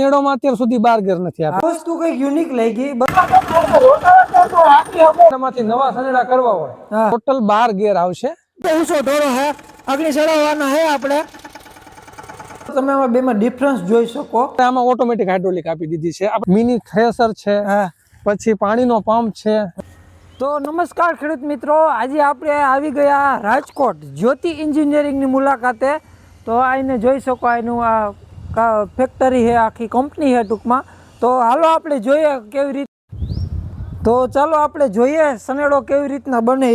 શનેડોમાં અત્યાર સુધી 12 ગેર નથી આપ્યા. વસ્તુ કઈક યુનિક લાગી. એમાંથી નવા શનેડા કરવા હોય ટોટલ 12 ગેર આવશે. ઊંચો ઢોરો હે, આગળ ચડાવવાના હે આપણે. તમે આમાં બેમાં ડિફરન્સ જોઈ શકો. આમાં ઓટોમેટિક હાઇડ્રોલિક આપી દીધી છે. મિની થ્રેશર છે, પછી પાણીનો પંપ છે. તો નમસ્કાર ખેડૂત મિત્રો, આજે આપણે આવી ગયા રાજકોટ જ્યોતિ એન્જિનિયરિંગની મુલાકાતે. તો આને જોઈ શકો, આનું આ ફેક્ટરી છે, આખી કંપની છે ટૂંકમાં. તો હાલો આપણે જોઈએ કેવી રીતે. તો ચાલો આપણે જોઈએ સનેડો કેવી રીતના બને.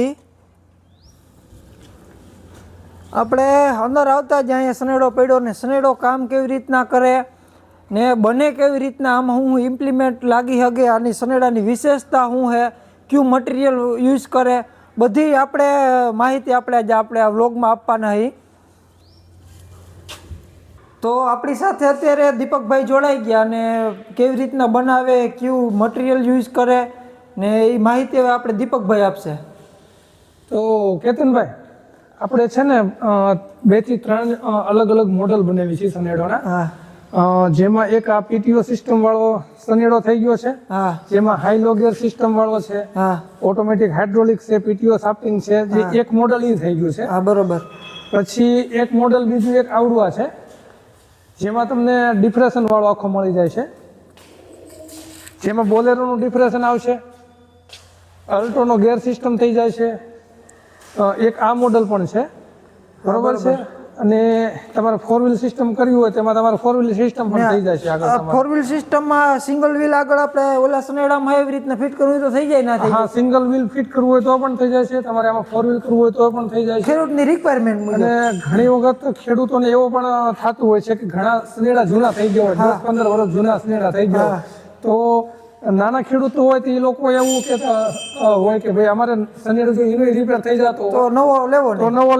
આપણે અંદર આવતા જ અહીંયા સનેડો પડ્યો ને સનેડો કામ કેવી રીતના કરે ને બને કેવી રીતના, આમાં હું ઇમ્પ્લિમેન્ટ લાગી શકે, આની સનેડાની વિશેષતા શું છે, કયું મટીરિયલ યુઝ કરે, બધી આપણે માહિતી આપણે આ વ્લોગમાં આપવાના છે. તો આપણી સાથે અત્યારે દીપકભાઈ જોડાઈ ગયા અને કેવી રીતના બનાવે, કયું મટીરિયલ યુઝ કરે ને એ માહિતી હવે આપણે દીપકભાઈ આપશે. તો કેતનભાઈ, આપણે છે ને 2 થી 3 અલગ અલગ મોડલ બનાવી છે સનેડોના. જેમાં એક આ પીટીઓ સિસ્ટમ વાળો સનેડો થઈ ગયો છે, જેમાં હાઈ લો ગિયર સિસ્ટમ વાળો છે, ઓટોમેટિક હાઇડ્રોલિક છે, પીટીઓ શાફ્ટિંગ છે, જે એક મોડલ ઈ થઈ ગયું છે. બરોબર. પછી એક મોડલ બીજું એક આવડું છે, જેમાં તમને ડિફ્રેશન વાળો આખો મળી જાય છે, જેમાં બોલેરોનું ડિફ્રેશન આવશે, અલ્ટોનો ગેર સિસ્ટમ થઈ જાય છે. એક આ મોડલ પણ છે, બરોબર છે. અને તમારે 4 વ્હીલ સિસ્ટમ કરવી હોય તેમાં તમારે 4 વ્હીલ સિસ્ટમ પણ થઈ જાય છે. આગળ 4 વ્હીલ સિસ્ટમમાં સિંગલ વ્હીલ આગળ આપણે ઓલા સનેડામાં એવી રીતના ફિટ કરવું તો થઈ જાય. ના થઈ? હા, સિંગલ વ્હીલ ફિટ કરવું હોય તો પણ થઈ જાય છે. તમારે આમાં 4 વ્હીલ કરવું હોય તો પણ થઈ જાય છે, ખેડૂતની રિક્વાયરમેન્ટ મુજબ. અને ઘણી વખત ખેડૂતોને એવો પણ થતું હોય છે કે ઘણા સનેડા જૂના થઈ ગયા હોય, 10-15 વર્ષ જૂના સનેડા થઈ ગયા હોય, તો નાના ખેડૂતો હોય તો એ લોકો એવું કહેતા હોય કે ભાઈ અમારે સનેડો જો એનો રિપેર થઈ જતો તો નવો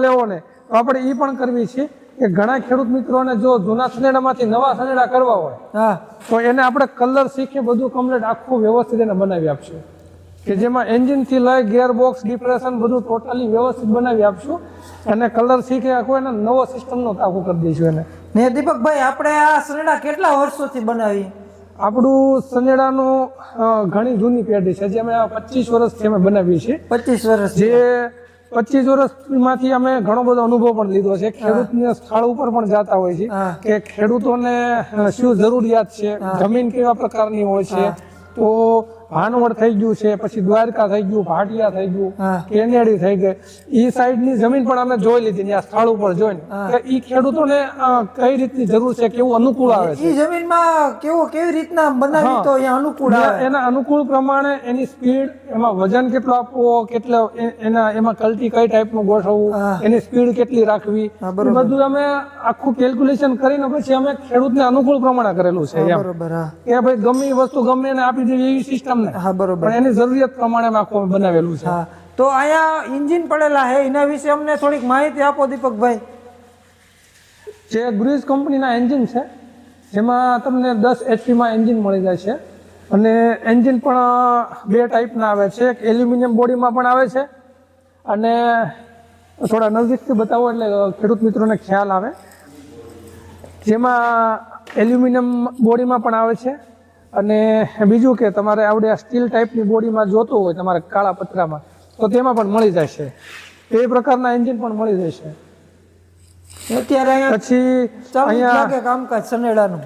લેવો ને. તો આપણે એ પણ કરવી છે કે ઘણા ખેડૂત મિત્રોને જો જૂના સનેડામાંથી નવા સનેડા કરવા હોય તો એને આપણે કલર શીખે બધું કમ્પ્લીટ આખું વ્યવસ્થિત એને બનાવી આપશું, કે જેમાં એન્જિનથી લઈ ગિયર બોક્સ, ડિપ્રેશન બધું ટોટલી વ્યવસ્થિત બનાવી આપશું. અને કલર શીખે આખો એને નવો સિસ્ટમનો આખું કરી દઈશું એને. ને દીપકભાઈ, આપણે આ સનેડા કેટલા વર્ષોથી બનાવી? આપણું સનેડાનું ઘણી જૂની પેઢી છે, જે અમે 25 વર્ષથી અમે બનાવીએ છીએ. 25 વર્ષ. જે 25 વર્ષમાંથી અમે ઘણો બધો અનુભવ પણ લીધો છે. ખેડૂતને સ્થળ ઉપર પણ જતા હોય છે કે ખેડૂતોને શું જરૂરિયાત છે, જમીન કેવા પ્રકારની હોય છે. તો ભાનવડ થઈ ગયું છે, પછી દ્વારકા થઈ ગયું, ભાટિયા થઈ ગયું, કેનેડી થઈ ગઈ, એ સાઈડની જમીન પણ અમે જોઈ લીધી ત્યાં સ્થળ ઉપર જોઈને કે એ ખેડૂતોને કઈ રીતની જરૂર છે, કેવું અનુકૂળ આવે છે, એ જમીનમાં કેવી રીતના બનાવી તો અહીંયા અનુકૂળ આવે. એના અનુકૂળ પ્રમાણે એની સ્પીડ, એમાં વજન કેટલો આપવો, કેટલો એમાં કલ્ટી કઈ ટાઈપનું ગોઠવવું, એની સ્પીડ કેટલી રાખવી, એ બધું અમે આખું કેલ્ક્યુલેશન કરીને પછી અમે ખેડૂતને અનુકૂળ પ્રમાણે કરેલું છે. બરોબર. કે ભાઈ ગમે વસ્તુ ગમે એને આપી દેવી એવી સિસ્ટમ ને. બરોબર. પણ એની જરૂરિયાત પ્રમાણે આખું બનાવેલું છે. તો અહીંયા એન્જિન પડેલા છે, એના વિશે અમને થોડીક માહિતી આપો દીપકભાઈ. જે બ્રુઝ કંપનીના એન્જિન છે, જેમાં તમને 10 HP માં એન્જિન મળી જાય છે. અને એન્જિન પણ 2 ટાઈપના આવે છે, એક એલ્યુમિનિયમ બોડીમાં પણ આવે છે, અને થોડા નજીકથી બતાવો એટલે ખેડૂત મિત્રોને ખ્યાલ આવે. જેમાં એલ્યુમિનિયમ બોડીમાં પણ આવે છે, અને બીજું કે તમારે આવડે સ્ટીલ ટાઈપની બોડીમાં જોતું હોય તમારે કાળા પતરામાં, તો તેમાં પણ મળી જશે. એ પ્રકારના એન્જિન પણ મળી જશે. અત્યારે પછી અહીંયા કામકાજ સનેડાનું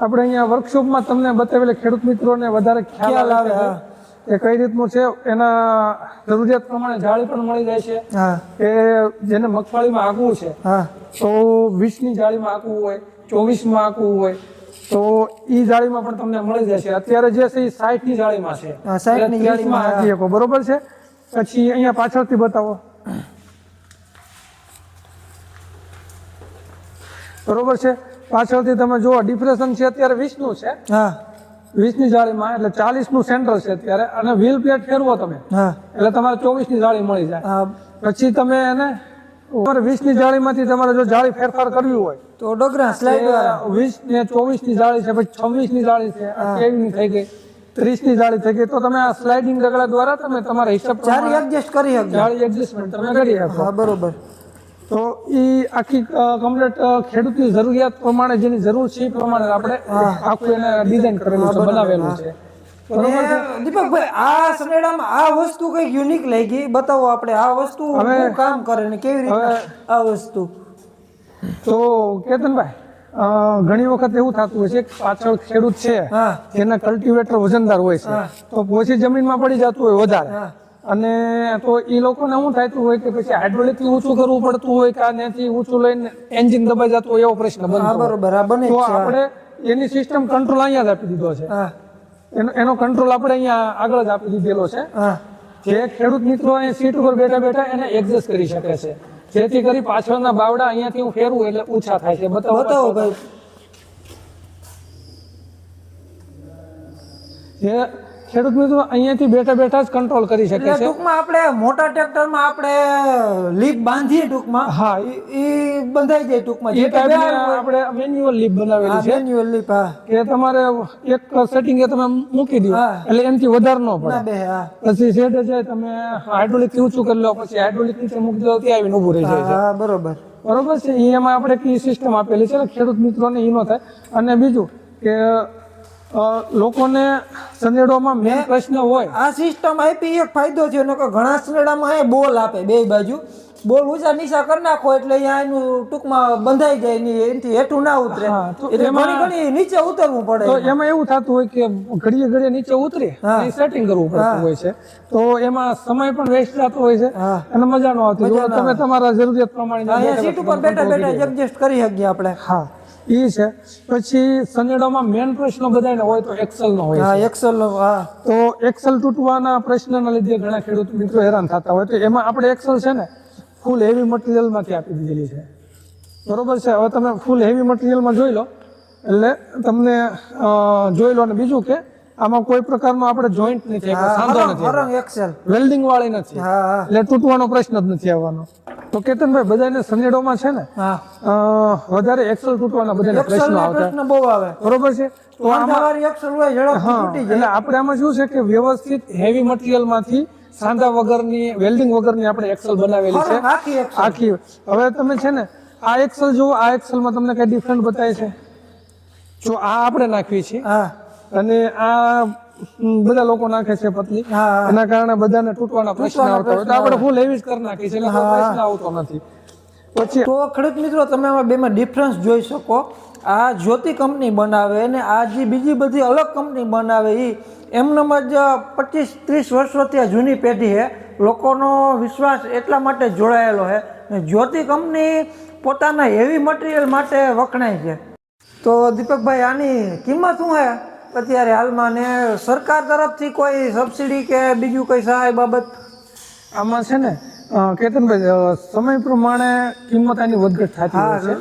આપણે અહીંયા વર્કશોપમાં તમને બતાવેલા ખેડૂત મિત્રોને વધારે ખ્યાલ આવે કે કઈ રીતનું છે. એના જરૂરિયાત પ્રમાણે જાળી પણ મળી જાય છે, કે જેને મગફળીમાં આંકવું છે તો 20ની જાળીમાં આંકવું હોય, 24માં આંકવું હોય તો એ જાળીમાં પણ તમને મળી જશે. અત્યારે જે છે એ 60ની જાળીમાં છે, 60ની જાળીમાં આંકી શકો. બરોબર છે. પછી અહીંયા પાછળથી બતાવો. બરોબર છે. પાછળથી તમે જુઓ, ડિપ્રેશન છે અત્યારે 20નું છે, 20ની જાળીમાં, એટલે 40નું સેન્ટર છે અત્યારે. અને વ્હીલ પ્લેટ ફેરવો તમે એટલે તમારે 24ની જાળી મળી જાય. પછી તમે એને 20ની જાળીમાંથી તમારે જો જાળી ફેરફાર કરવી હોય તો ડોગરા સ્લાઇડ 20 ને 24ની જાળી છે, પછી 26ની જાળી છે, 23ની થઈ ગઈ, 30ની જાળી થઈ ગઈ, તો તમે આ સ્લાઇડિંગ રગડા દ્વારા તમે તમારા હિસાબ જાળી એડજસ્ટ કરી શકો. જાળી એડજસ્ટમેન્ટ તમે કરી શકો. બરોબર. તો એ આખી કમ્પ્લીટ ખેડૂતની જરૂરિયાત પ્રમાણે જેની જરૂર છે એ પ્રમાણે આપણે આખું એને ડિઝાઇન કરેલું છે, બનાવેલું છે. અને દીપકભાઈ આ સનેડામાં આ વસ્તુ કઈક યુનિક લાગી, બતાવો આપણે આ વસ્તુ શું કામ કરે ને કેવી રીતે આ વસ્તુ. તો કેતનભાઈ, ઘણી વખત એવું થતું હોય છે કે પાછળ ખેડૂત છે જેના કલ્ટિવેટર વજનદાર હોય છે, તો ઓછી જમીનમાં પડી જતું હોય વધારે, અને તો એ લોકોને શું થતું હોય કે પછી હાઇડ્રોલિક થી ઊંચું કરવું પડતું હોય કે ત્યાંથી ઊંચું લઈને એન્જિન દબાઈ જતું હોય, એવો પ્રશ્ન બનતો. બરોબર, આ બને તો આપણે એની સિસ્ટમ કંટ્રોલ અહીંયા જ આપી દીધો છે. એનો કંટ્રોલ આપણે અહીંયા આગળ જ આપી દીધેલો છે, જે ખેડૂત મિત્રો અહીં સીટ ઉપર બેઠા બેઠા એને એડજસ્ટ કરી શકે છે, જેથી કરી પાછળના બાવડા અહીંયાથી હું ફેરવું એટલે ઓછા થાય છે. બતાવો ભાઈ. જે ખેડૂત મિત્રો અહીંયાથી બેઠા બેઠા જ કંટ્રોલ કરી શકે છે. ટૂંકમાં આપણે મોટા ટ્રેક્ટરમાં આપણે લીપ બાંધીએ ટૂંકમાં, હા, એ બંધાઈ જાય ટૂંકમાં. એ ટાઈપની આપણે મેન્યુઅલ લીપ બનાવેલી છે મેન્યુઅલ લીપ, હા, કે તમારે એક સેટિંગ એ તમે મૂકી દો એટલે એનાથી વધારે ન પડે. પછી સેટ છે તમે હાઇડ્રોલિક થી ઊંચું કરી લો, પછી હાઇડ્રોલિક નીચે મૂકી દો, ત્યાં આવીને ઊભું રહી જાય છે. હા, બરોબર બરોબર છે. એમાં આપણે કી સિસ્ટમ આપેલી છે ખેડૂત મિત્રોને ઈ ન થાય. અને બીજું કે લોકોને સનેડોમાં મેન પ્રશ્ન હોય, આ સિસ્ટમ આપી એક ફાયદો છે, ઘણા સનેડામાં એ બોલ આપે બે બાજુ, બોલ ઊંચા નીચા કરી નાખો એટલે અહીંયા એનું ટૂંકમાં બંધાઈ જાય નહીં, એનાથી હેઠું ના ઉતરે, એટલે ઘણી નીચે ઉતરવું પડે. તો એમાં એવું થતું હોય કે ઘડીએ ઘડીએ નીચે ઉતરી સેટિંગ કરવું પડતું હોય છે, તો એમાં સમય પણ વેસ્ટ થતો હોય છે અને મજા ન આવતી. તમે તમારા જરૂરિયાત પ્રમાણે સીટ ઉપર બેઠા બેઠા એડજસ્ટ કરી શકીએ આપણે. હા, ઈ છે. પછી સનેડોમાં મેન પ્રશ્ન બધાને હોય તો એક્સેલ નો હોય છે. એક્સેલ નો, હા. તો એક્સેલ તૂટવાના પ્રશ્નના લીધે ઘણા ખેડૂત મિત્રો હેરાન થતા હોય, તો એમાં આપણે એક્સેલ છે ને ફૂલ હેવી મટીરિયલમાંથી આપી દીધેલી છે. બરોબર છે. હવે તમે ફૂલ હેવી મટીરિયલમાં જોઈ લો એટલે તમને જોઈ લો. અને બીજું કે આમાં કોઈ પ્રકારનો આપણે જોઈન્ટ નથી, સાંધો નથી, વેલ્ડિંગ વાળી નથી, એટલે તૂટવાનો પ્રશ્ન જ નથી આવવાનો. તો કેતનભાઈ, બધાને સનેડોમાં છે ને વધારે એક્સેલ તૂટવાના બધાને પ્રશ્નો આવતા બહુ આવે. બરોબર છે. તો આમાં એટલે આપણે આમાં શું છે કે વ્યવસ્થિત હેવી મટીરિયલ માંથી સાંધા વગરની, વેલ્ડિંગ વગરની આપણે એક્સેલ બનાવેલી છે આખી. હવે તમે છે ને આ એક્સેલ જુઓ, આ એક્સેલમાં તમને કઈ ડિફરન્ટ બતાવે છે? જો આ આપણે નાખવી છે અને આ બધા લોકો નાખે છે પતલી, એના કારણે બધાને તૂટવાના પ્રશ્ન આવતા હોય, તો આપણે ફૂલ હેવી જ કરી નાખી છે એટલે પ્રશ્ન આવતો નથી. પછી તો ખેડૂત મિત્રો, તમે આમાં બેમાં ડિફરન્સ જોઈ શકો. આ જ્યોતિ કંપની બનાવે અને આ જે બીજી બધી અલગ કંપની બનાવે એ એમનેમ જ 25-30 વર્ષોથી આ જૂની પેઢી છે, લોકોનો વિશ્વાસ એટલા માટે જોડાયેલો છે. જ્યોતિ કંપની પોતાના હેવી મટીરિયલ માટે વખણાય છે. તો દીપકભાઈ, આની કિંમત શું છે અત્યારે હાલમાં, ને સરકાર તરફથી કોઈ સબસિડી કે બીજું કોઈ સહાય બાબત? આમાં છે ને કેતનભાઈ, સમય પ્રમાણે કિંમત આની વધઘટ થતી હોય છે,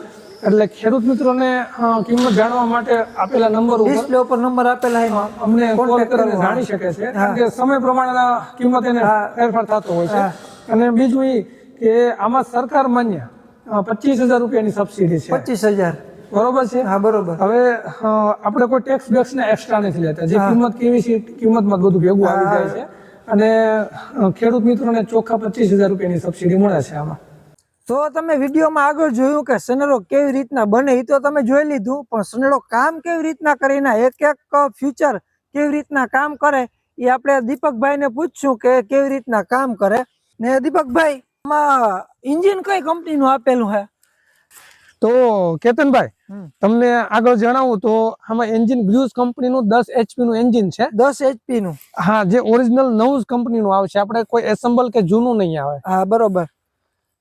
એટલે ખેડૂત મિત્રોને કિંમત જાણવા માટે આપેલા નંબર ઉપર, ડિસ્પ્લે ઉપર નંબર આપેલા છે, અમને કોલ કરીને જાણી શકે છે, કારણ કે સમય પ્રમાણે કિંમત એને ફેરફાર થતો હોય છે. અને બીજું એ કે આમાં સરકાર માન્ય 25,000 રૂપિયાની સબસિડી છે. 25,000, બરોબર છે. હા, બરોબર. હવે આપણે કોઈ ટેક્સ બેક્સ ને એક્સ્ટ્રા નથી લેતા, જે કિંમત કેવી છે કિંમતમાં બધું ભેગું આવી જાય છે, અને ખેડૂત મિત્રોને ચોખ્ખા 25,000 રૂપિયાની સબસિડી મળે છે આમાં. તો તમે વિડીયોમાં આગળ જોયું કે સનેડો કેવી રીતના બને, એ તો તમે જોઈ લીધું, પણ સનેડો કામ કેવી રીતના કરીને એક એક ફ્યુચર કેવી રીતના કામ કરે એ આપણે દીપકભાઈને પૂછશું કે કેવી રીતના કામ કરે. ને દીપકભાઈ, આમાં એન્જિન કઈ કંપનીનું આપેલું છે? તો કેતનભાઈ, તમને આગળ જણાવું તો આમાં એન્જિન ગ્રુઝ કંપનીનું 10 HP નું એન્જિન છે. 10 HP નું? હા, જે ઓરિજિનલ નવું કંપનીનું આવશે, આપણે કોઈ એસેમ્બલ કે જૂનું નહીં આવે. હા, બરોબર.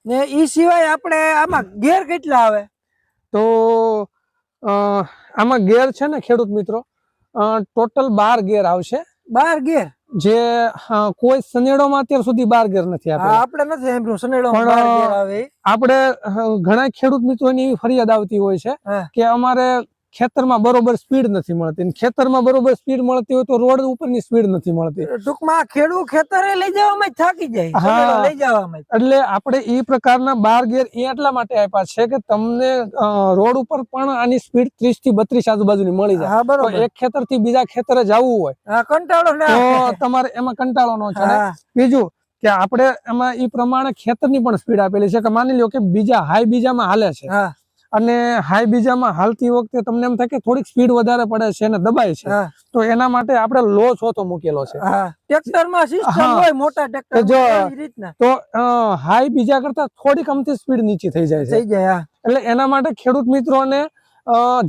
ને ઈ સિવાય આપણે આમાં ગેર કેટલા આવે? તો આમાં ગેર છે ને ખેડૂત મિત્રો, ટોટલ 12 ગેર આવશે. 12 ગેર? જે કોઈ સનેડોમાં અત્યાર સુધી 12 ગેર નથી આપેલા. આપણે નથી સાંભળ્યું સનેડોમાં 12 ગેર આવે. આપણે ઘણા ખેડૂત મિત્રોની એવી ફરિયાદ આવતી હોય છે કે અમારે ખેતરમાં બરોબર સ્પીડ નથી મળતી, ખેતરમાં બરોબર સ્પીડ મળતી હોય તો રોડ ઉપરની સ્પીડ નથી મળતી. ટૂંકમાં ખેડૂત ખેતરે લઈ જવામાં થાકી જાય, લઈ જવામાં. એટલે આપણે એ પ્રકારના 12 ગેર એટલા માટે આપ્યા છે કે તમને રોડ ઉપર પણ આની સ્પીડ 30 થી 32 આજુબાજુની મળી જાય. તો એક ખેતર થી બીજા ખેતરે જવું હોય કંટાળો ના, તો તમારે એમાં કંટાળો ન ચડે. બીજું કે આપણે એમાં એ પ્રમાણે ખેતરની પણ સ્પીડ આપેલી છે કે માની લો કે બીજા હાઈ બીજામાં હાલે છે હા અને હાઈ બીજામાં હાલતી વખતે તમને એમ થાય કે થોડીક સ્પીડ વધારે પડે છે અને દબાય છે, હા તો એના માટે આપણે લો ચોથો મૂકેલો છે. હા ટ્રેક્ટરમાં સિસ્ટમ હા. હોય મોટા તો ટ્રેક્ટર જો એવી રીતના તો હાઈ બીજા કરતા થોડીક અમથી સ્પીડ નીચી થઈ જાય છે. થઈ જાય. હા એટલે એના માટે ખેડૂત મિત્રોને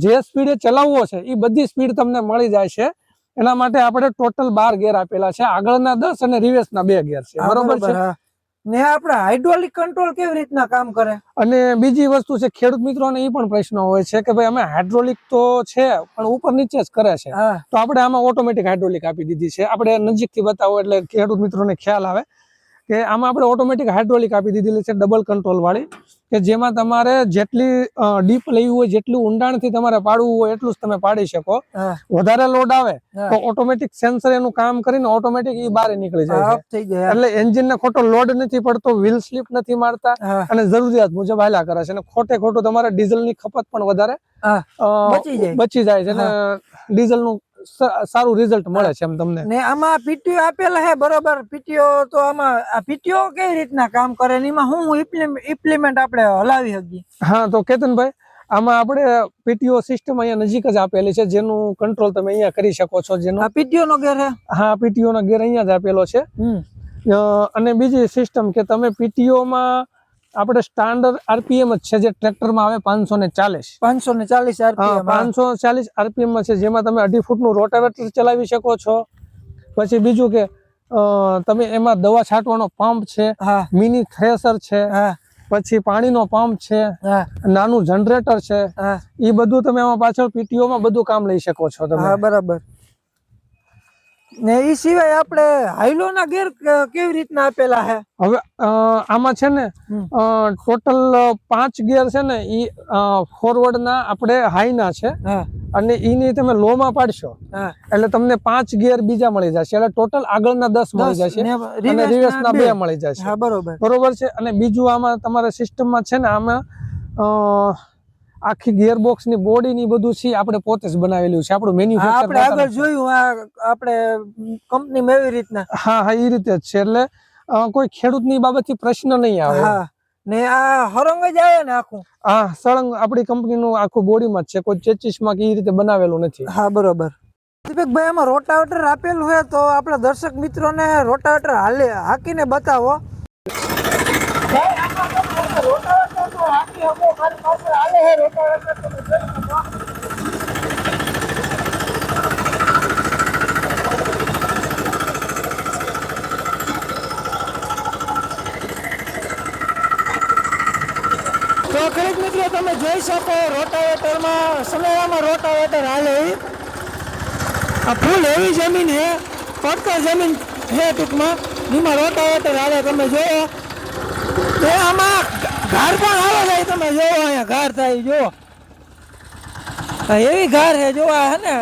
જે સ્પીડે ચલાવવો છે એ બધી સ્પીડ તમને મળી જાય છે. એના માટે આપણે ટોટલ 12 ગેર આપેલા છે, આગળના 10 અને રિવર્સના 2 ગેર છે. હા, બરોબર છે. હા. ને આપણે હાઇડ્રોલિક કંટ્રોલ કેવી રીતના કામ કરે? અને બીજી વસ્તુ છે, ખેડૂત મિત્રોને એ પણ પ્રશ્ન હોય છે કે ભાઈ અમે હાઇડ્રોલિક તો છે પણ ઉપર નીચે જ કરે છે, હા તો આપણે આમાં ઓટોમેટિક હાઇડ્રોલિક આપી દીધી છે. આપણે નજીકથી બતાવો એટલે ખેડૂત મિત્રોને ખ્યાલ આવે કે આમાં આપણે ઓટોમેટિક હાઇડ્રોલિક આપી દીધેલી છે, ડબલ કંટ્રોલ વાળી, કે જેમાં તમારે જેટલી ડીપ લેવી હોય, જેટલું ઊંડાણથી તમારે પાડવું હોય એટલું જ તમે પાડી શકો. હા વધારે લોડ આવે હા. તો ઓટોમેટિક સેન્સર એનું કામ કરીને ઓટોમેટિક એ બહાર નીકળી જાય હા, છે. થઈ જાય. એટલે એન્જિનને ખોટો લોડ નથી પડતો, વ્હીલ સ્લીપ નથી મારતા હા અને જરૂરિયાત મુજબ હાલ્યા કરે છે. અને ખોટે ખોટું તમારે ડીઝલની ખપત પણ વધારે હા બચી જાય છે અને ડીઝલનું સારું રિઝલ્ટ મળે છે એમ તમને. ને આમાં પીટીઓ આપેલા હે બરોબર. પીટીઓ તો આમાં આ પીટીઓ કેવી રીતના કામ કરે ને એમાં હું ઇમ્પ્લિમેન્ટ આપણે હલાવી શકીએ? હા, તો કેતનભાઈ આમાં આપણે પીટીઓ સિસ્ટમ અહીંયા નજીક જ આપેલી છે, જેનું કંટ્રોલ તમે અહીંયા કરી શકો છો. જેનો પીટીઓ નો ગેર હે? હા, પીટીઓ નો ગેર અહીંયા જ આપેલો છે. અને બીજી સિસ્ટમ કે તમે પીટીઓ માં આપણે સ્ટાન્ડર્ડ આરપીએમ જ છે, જે ટ્રેક્ટરમાં આવે 540 આરપીએમ. 540 આરપીએમ માં છે, જેમાં તમે 2.5 ફૂટનું રોટાવેટર ચલાવી શકો છો. પછી બીજું કે તમે એમાં દવા છાંટવાનો પંપ છે, મિની થ્રેસર છે, પછી પાણીનો પંપ છે, નાનું જનરેટર છે, એ બધું તમે એમાં પાછળ પીટીઓ માં બધું કામ લઈ શકો છો તમે. બરાબર. ને એ સિવાય આપણે હાઈલોના ગેર કેવી રીતના આપેલા હે? હવે આમાં છે ને ટોટલ 5 ગેર છે ને, ઈ ફોરવર્ડ ના આપણે હાઈ ના છે અને ઈની તમે લો માં પાડશો એટલે તમને 5 ગેર બીજા મળી જશે. એટલે ટોટલ આગળના 10 મળી જશે અને રિવર્સના 2 મળી જશે. બરોબર છે. અને બીજું આમાં તમારા સિસ્ટમમાં છે ને, આમાં આખી ગિયરબોક્સ ની બોડી ની બધું છે આપણે પોતે જ બનાવેલું છે, આપણું મેન્યુફેક્ચર. આપણે આગળ જોયું આપણે કંપનીમાં એવી રીતના. હા, એ રીતે જ છે. એટલે કોઈ ખેડૂતની બાબતથી પ્રશ્ન નહીં આવે. ને આ હરંગ જ આવે ને આખું? હા, સળંગ આપણી કંપનીનું આખું બોડીમાં જ છે, કોઈ ચેચીસમાં કે એ રીતે બનાવેલું નથી. હા, બરોબર. દીપકભાઈ, આમાં રોટાવેટર આપેલું હોય તો આપણા દર્શક મિત્રોને રોટાવેટર હાકીને બતાવો. તો ખેડૂત મિત્રો, તમે જોઈ શકો રોટાવેટરમાં સમયમાં રોટાવેટર હાલે. આ ફૂલ એવી જમીન છે, પડતર જમીન છે ટૂંકમાં, એમાં રોટાવેટર હાલે. તમે જોયો તો આમાં ઘાર પણ આવે છે. તમે જોવો અહીંયા ઘાર થાય, જો એવી ઘાર છે. જો હે ને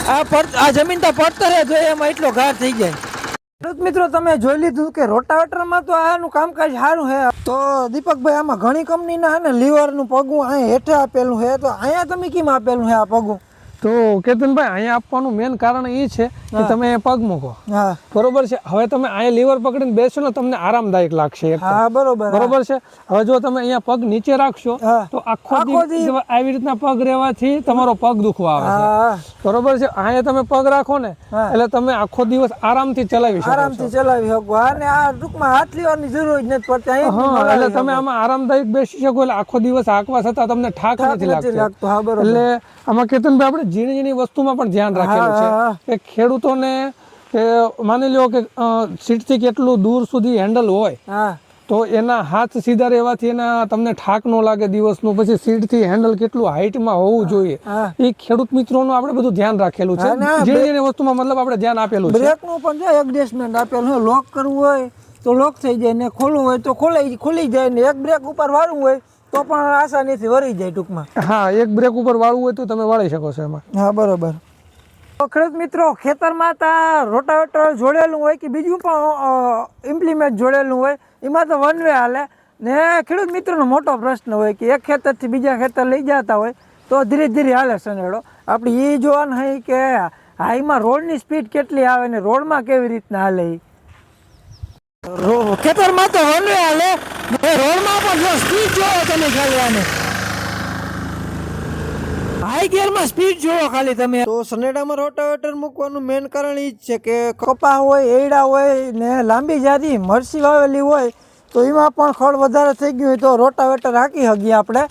આ જમીન તો પડતર છે, જો એમાં એટલો ઘાર થઈ જાય. ખેડૂત મિત્રો, તમે જોઈ લીધું કે રોટાવેટરમાં તો આનું કામકાજ સારું છે. તો દીપકભાઈ, આમાં ઘણી કંપનીના હે ને લીવરનું પગું અહીંયા હેઠે આપેલું છે, તો અહીંયા તમે કેમ આપેલું છે આ પગું? તો કેતનભાઈ, અહીંયા આપવાનું મેન કારણ એ છે કે તમે પગ મૂકો. બરોબર છે. હવે તમે અહીંયા લીવર પકડીને બેસો ને, તમને આરામદાયક લાગશે. બરોબર છે. હવે જો તમે અહીંયા પગ નીચે રાખશો તો આખો દિવસ આવી રીતના પગ રહેવાથી તમારો પગ દુખવા આવે છે. બરોબર છે. અહીંયા તમે પગ રાખો ને એટલે તમે આખો દિવસ આરામથી ચલાવી શકો. અને આ ટૂંકમાં હાથ લેવાની જરૂર જ નથી પડતી. એટલે તમે આમાં આરામદાયક બેસી શકો. એટલે આખો દિવસ હાંકવા છતાં તમને થાક નથી લાગતો. એટલે આમાં કેતનભાઈ, આપણે ઝીણી ઝીણી વસ્તુમાં પણ ધ્યાન રાખેલું છે કે ખેડૂતોને કે માની લો કે સીટથી કેટલું દૂર સુધી હેન્ડલ હોય તો એના હાથ સીધા રહેવાથી એના તમને થાક ન લાગે દિવસનું. પછી સીટથી હેન્ડલ કેટલું હાઈટમાં હોવું જોઈએ એ ખેડૂત મિત્રોનું આપણે બધું ધ્યાન રાખેલું છે. ઝીણી ઝીણી વસ્તુમાં મતલબ આપણે ધ્યાન આપેલું છે. બ્રેકનું પણ એડજસ્ટમેન્ટ આપેલું છે. લોક કરવું હોય તો લોક થઈ જાય, ને ખોલવું હોય તો ખુલી જાય, ને એક બ્રેક ઉપર વાળવું હોય તો પણ આસાનીથી વળી જાય ટૂંકમાં. હા, એક બ્રેક ઉપર વાળવું હોય તો તમે વાળી શકો છો એમાં. હા, બરોબર. તો ખેડૂત મિત્રો, ખેતરમાં તો રોટાવેટર જોડેલું હોય કે બીજું પણ ઇમ્પ્લિમેન્ટ જોડેલું હોય, એમાં તો વન વે હાલે. ને ખેડૂત મિત્રોનો મોટો પ્રશ્ન હોય કે એક ખેતરથી બીજા ખેતર લઈ જતા હોય તો ધીરે ધીરે હાલે સનેડો. આપણે એ જોવાનું હોય કે હાઈમાં રોડની સ્પીડ કેટલી આવે ને રોડમાં કેવી રીતના હાલે. ખેતરમાં તો વનવે હાલે રોડમાં પણ જો સ્પીડ જોવો તમે ખાલી આને હાઈ ગિયરમાં સ્પીડ જોવો ખાલી તમે. તો સનેડામાં રોટાવેટર મૂકવાનું મેઇન કારણ એ જ છે કે કપા હોય એડા હોય ને લાંબી જારી મરસી વાવેલી હોય તો એમાં પણ ખડ વધારે થઈ ગયું હોય તો રોટાવેટર હાંકી શકીએ આપણે.